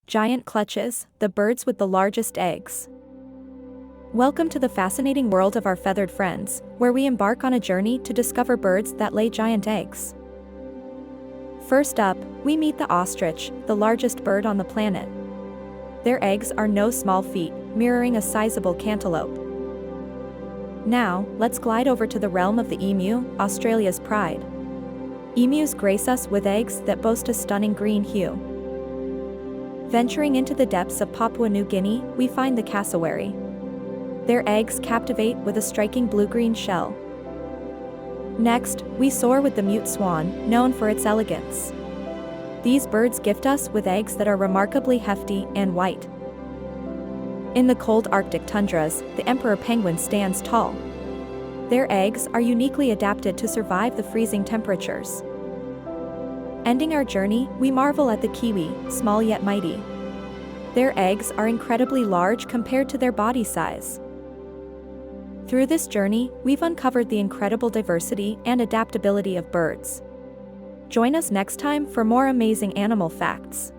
Giant clutches, the birds with the largest eggs. Welcome to the fascinating world of our feathered friends, where we embark on a journey to discover birds that lay giant eggs. First up, we meet the ostrich, the largest bird on the planet. Their eggs are no small feat, mirroring a sizable cantaloupe. Now, let's glide over to the realm of the emu, Australia's pride. Emus grace us with eggs that boast a stunning green hue. Venturing into the depths of Papua New Guinea, we find the cassowary. Their eggs captivate with a striking blue-green shell. Next, we soar with the mute swan, known for its elegance. These birds gift us with eggs that are remarkably hefty and white. In the cold Arctic tundras, the emperor penguin stands tall. Their eggs are uniquely adapted to survive the freezing temperatures. Ending our journey, we marvel at the kiwi, small yet mighty. Their eggs are incredibly large compared to their body size. Through this journey, we've uncovered the incredible diversity and adaptability of birds. Join us next time for more amazing animal facts.